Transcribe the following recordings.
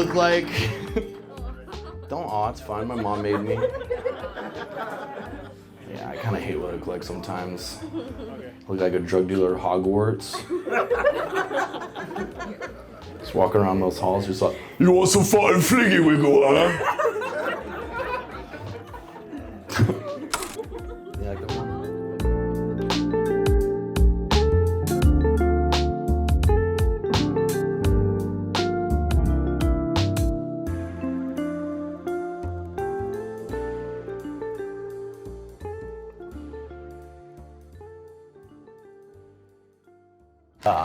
look like. Don't, oh, it's fine. My mom made me. Yeah, I kind of hate what I look like sometimes. Look like a drug dealer at Hogwarts. Just walking around those halls, just like, you want some fun fliggy wiggle, huh? You like that one?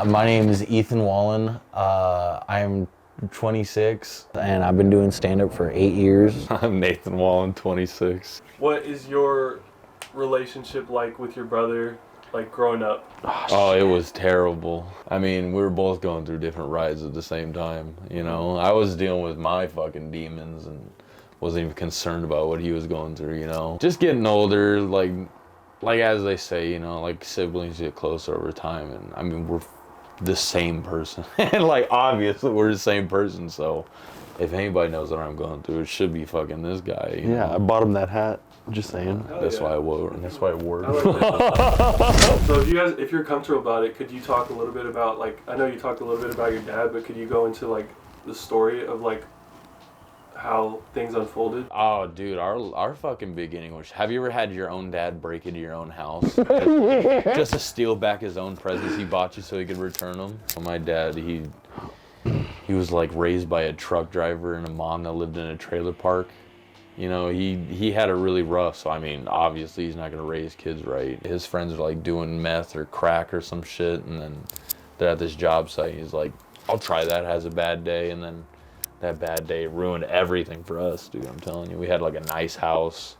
My name is Ethan Wallen. I'm 26 and I've been doing stand-up for 8 years. I'm Nathan Wallen, 26. What is your relationship like with your brother, like growing up? Oh, it was terrible. I mean, we were both going through different rides at the same time, you know? I was dealing with my fucking demons and wasn't even concerned about what he was going through, you know? Just getting older, like as they say, you know, like siblings get closer over time, and I mean, we're the same person. And like, obviously we're the same person, so if anybody knows what I'm going through, it should be fucking this guy. You know? I bought him that hat. Just saying. That's why I wore it. That's why I wore it. I like so if you're comfortable about it, could you talk a little bit about, like, I know you talked a little bit about your dad, but could you go into like the story of like how things unfolded? Oh, dude, our fucking beginning was, have you ever had your own dad break into your own house just to steal back his own presents he bought you so he could return them? My dad, he was like raised by a truck driver and a mom that lived in a trailer park. You know, he had it really rough, so I mean, obviously he's not gonna raise kids right. His friends are like doing meth or crack or some shit, and then they're at this job site. He's like, I'll try that, has a bad day, and then that bad day ruined everything for us, dude. I'm telling you, we had like a nice house,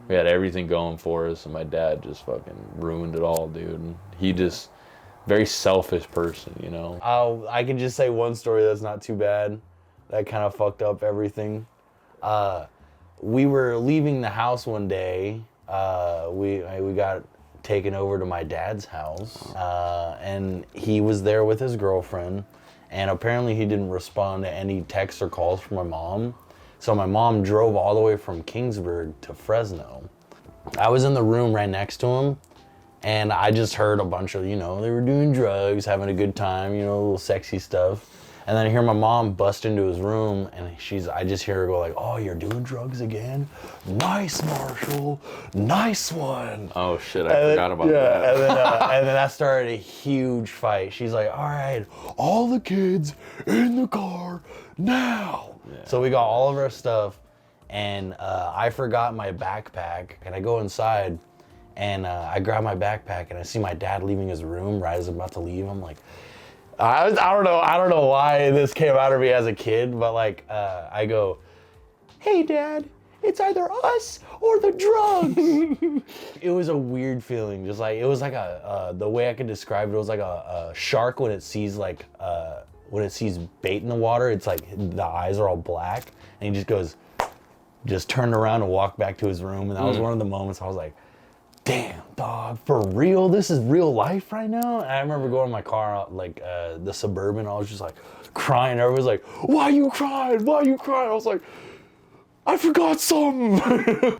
we had everything going for us, and my dad just fucking ruined it all, dude. He just, very selfish person, you know. I can just say one story that's not too bad. That kind of fucked up everything. We were leaving the house one day. We got taken over to my dad's house, and he was there with his girlfriend. And apparently he didn't respond to any texts or calls from my mom. So my mom drove all the way from Kingsburg to Fresno. I was in the room right next to him, and I just heard a bunch of, you know, they were doing drugs, having a good time, you know, a little sexy stuff. And then I hear my mom bust into his room, and I just hear her go like, oh, you're doing drugs again? Nice, Marshall, nice one. Oh shit, I forgot about that. And then that started a huge fight. She's like, all right, all the kids in the car now. Yeah. So we got all of our stuff, and I forgot my backpack, and I go inside, and I grab my backpack, and I see my dad leaving his room right as I'm about to leave. I'm like, I don't know why this came out of me as a kid, but like, I go, hey Dad, it's either us or the drugs. It was a weird feeling, just like, it was like the way I could describe it was like a shark when it sees like, when it sees bait in the water, it's like the eyes are all black, and he just turned around and walked back to his room, and that was one of the moments I was like, damn, dog, for real? This is real life right now? And I remember going in my car, like the Suburban, I was just like crying. Everyone was like, why you crying? Why you crying? I was like, I forgot something.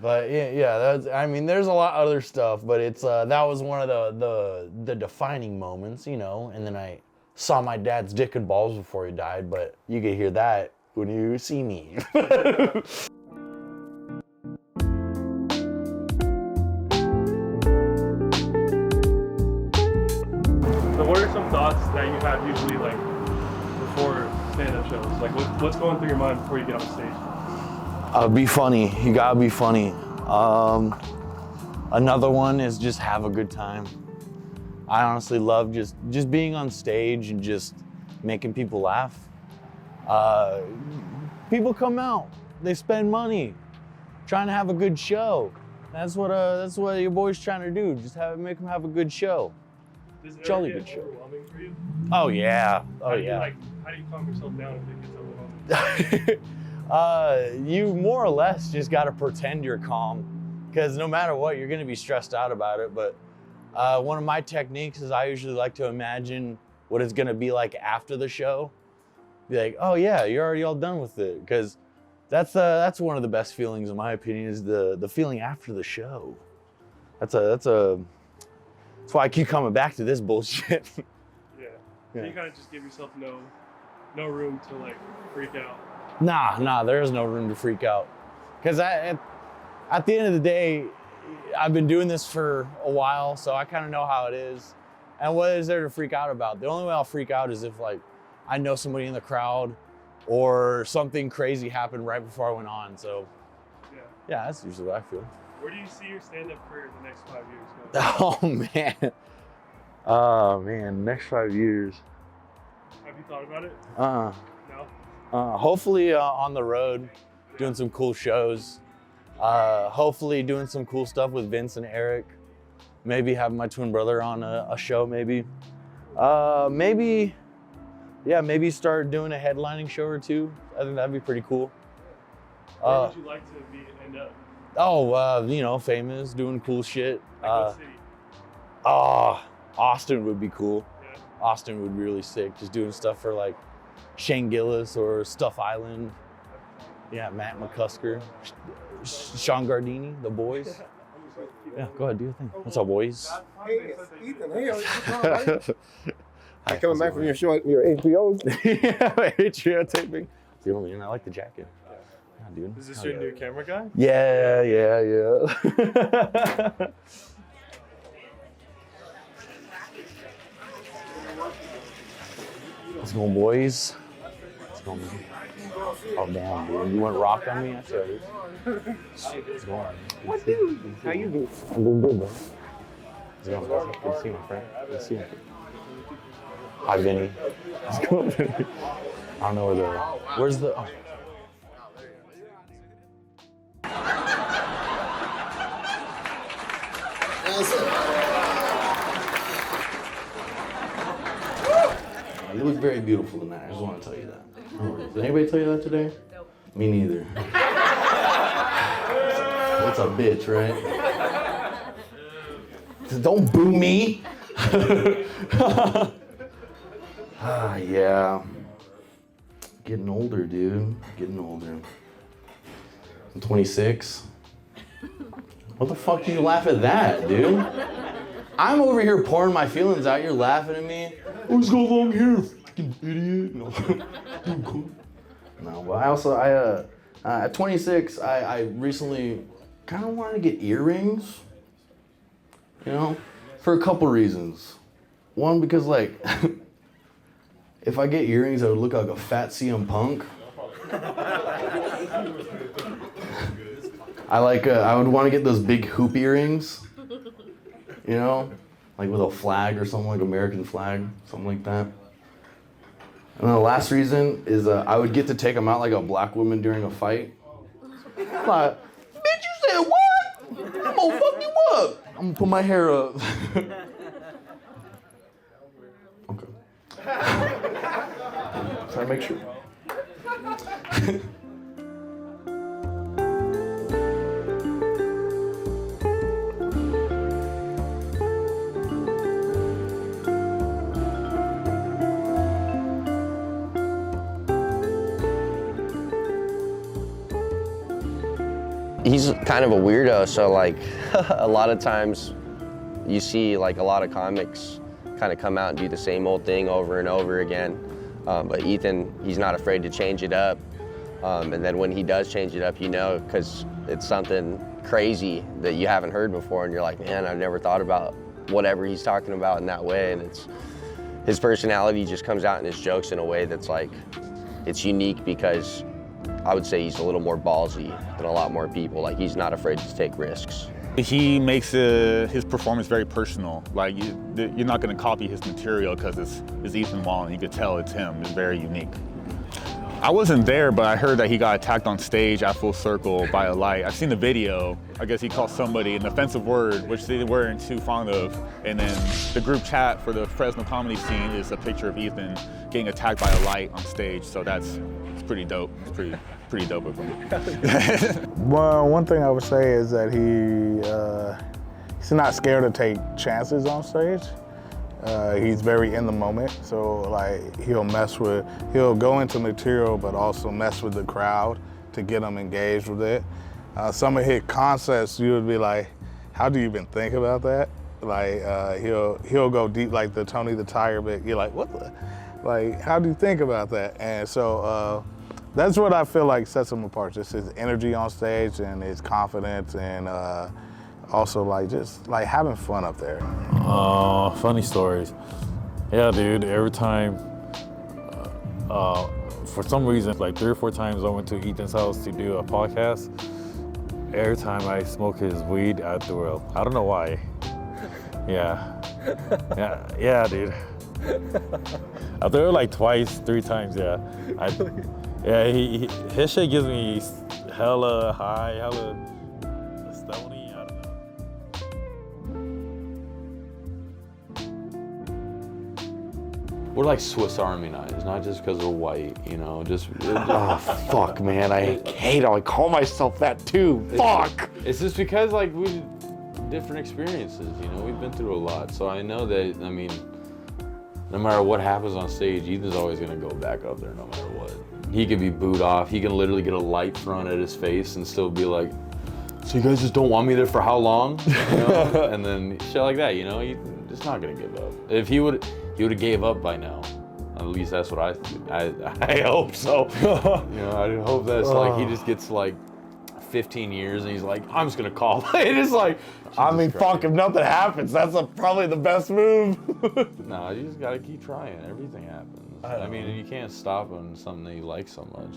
But yeah, that's, I mean, there's a lot of other stuff, but it's that was one of the defining moments, you know. And then I saw my dad's dick and balls before he died, but you can hear that when you see me. What are some thoughts that you have usually, like, before stand-up shows? Like, what's going through your mind before you get on stage? Be funny. You gotta be funny. Another one is just have a good time. I honestly love just being on stage and just making people laugh. People come out, they spend money, trying to have a good show. That's what your boy's trying to do. Just make them have a good show. Does it Jolly ever good get show. overwhelming for you? Oh yeah. Oh How yeah. do you calm yourself down if it gets overwhelming? You more or less just got to pretend you're calm, because no matter what, you're going to be stressed out about it. But one of my techniques is I usually like to imagine what it's going to be like after the show. be like, oh yeah, you're already all done with it. Because that's one of the best feelings, in my opinion, is the feeling after the show. That's why I keep coming back to this bullshit. Yeah. So you kind of just give yourself no room to like freak out. Nah, there is no room to freak out. Because at the end of the day, I've been doing this for a while, so I kind of know how it is. And what is there to freak out about? The only way I'll freak out is if like I know somebody in the crowd or something crazy happened right before I went on. So yeah, that's usually what I feel. Where do you see your stand-up career in the next 5 years going? Oh man, next 5 years. Have you thought about it? No? Hopefully on the road, doing some cool shows. Hopefully doing some cool stuff with Vince and Eric. Maybe having my twin brother on a show, maybe. Maybe start doing a headlining show or two. I think that'd be pretty cool. Where would you like to end up? Famous, doing cool shit. Like what city? Austin would be cool. Yeah. Austin would be really sick. Just doing stuff for like Shane Gillis or Stuff Island. Yeah, Matt McCusker, Sean Gardini, the boys. Yeah, go ahead, do your thing. What's up, boys? Hey, it's Ethan. Hey, I'm coming back from your show, your HBO. Yeah, HBO taping. Yo, man, I like the jacket. Yeah, dude. Is this your new camera guy? Yeah. Let's go, boys. Let's go, man. Oh, damn, dude. You went rock on me? I said it. Let's go on. What, dude? How you doing? I'm doing good, bro. Let's go. Good to see you, my friend. Good to see you. Hi, Vinny. Let's go, Vinny. I don't know where's the... Oh. You look very beautiful tonight. I just want to tell you that. Did anybody tell you that today? Nope. Me neither. It's a bitch, right? Don't boo me. Yeah. Getting older, dude. Getting older. I'm 26. What the fuck do you laugh at that, dude? I'm over here pouring my feelings out. You're laughing at me. Oh, he's got long hair, fucking idiot. No, but at 26, I recently kind of wanted to get earrings. You know, for a couple reasons. One, because like, if I get earrings, I would look like a fat CM Punk. I would want to get those big hoop earrings, you know, like with a flag or something, like American flag, something like that. And the last reason is I would get to take them out like a black woman during a fight. Like, bitch, you said what? I'm gonna fuck you up. I'm gonna put my hair up. Okay. Try to make sure. He's kind of a weirdo, so like a lot of times you see like a lot of comics kind of come out and do the same old thing over and over again. But Ethan, he's not afraid to change it up. And then when he does change it up, you know, because it's something crazy that you haven't heard before, and you're like, man, I've never thought about whatever he's talking about in that way. And it's his personality just comes out in his jokes in a way that's like, it's unique because I would say he's a little more ballsy than a lot more people. Like, he's not afraid to take risks. He makes his performance very personal. Like, you're not going to copy his material because it's Ethan Wallen. You could tell it's him. It's very unique. I wasn't there, but I heard that he got attacked on stage at Full Circle by a light. I've seen the video. I guess he called somebody an offensive word, which they weren't too fond of. And then the group chat for the Fresno comedy scene is a picture of Ethan getting attacked by a light on stage. So it's pretty dope. It's pretty dope of him. Well, one thing I would say is that he's not scared to take chances on stage. He's very in the moment, so like he'll go into material, but also mess with the crowd to get them engaged with it. Some of his concepts, you would be like, how do you even think about that? Like he'll go deep, like the Tony the Tiger bit. You're like, what the? Like, how do you think about that? And so that's what I feel like sets him apart. Just his energy on stage and his confidence, and also like just like having fun up there. Funny stories. Yeah, dude. Every time, for some reason, like 3 or 4 times I went to Ethan's house to do a podcast. Every time I smoke his weed, I threw up. I don't know why. Yeah, dude. I threw it like twice, 3 times. Yeah. His shit gives me hella high, hella stony. I don't know. We're like Swiss Army knives, not just because we're white, you know, just Oh, fuck, man. I hate it. I call myself that too. Fuck. It's just because like we different experiences, you know, we've been through a lot. So I know that, I mean, no matter what happens on stage, Ethan's always gonna go back up there no matter what. He could be booed off. He can literally get a light thrown at his face and still be like, so you guys just don't want me there for how long? You know? And then shit like that, you know, he's just not gonna give up. If he would have gave up by now. At least that's what I hope so. You know, I hope that's like he just gets like 15 years and he's like, I'm just gonna call. It is like, I mean, fuck, if nothing happens, that's probably the best move. no, you just gotta keep trying. Everything happens. I mean, you can't stop on something that you like so much.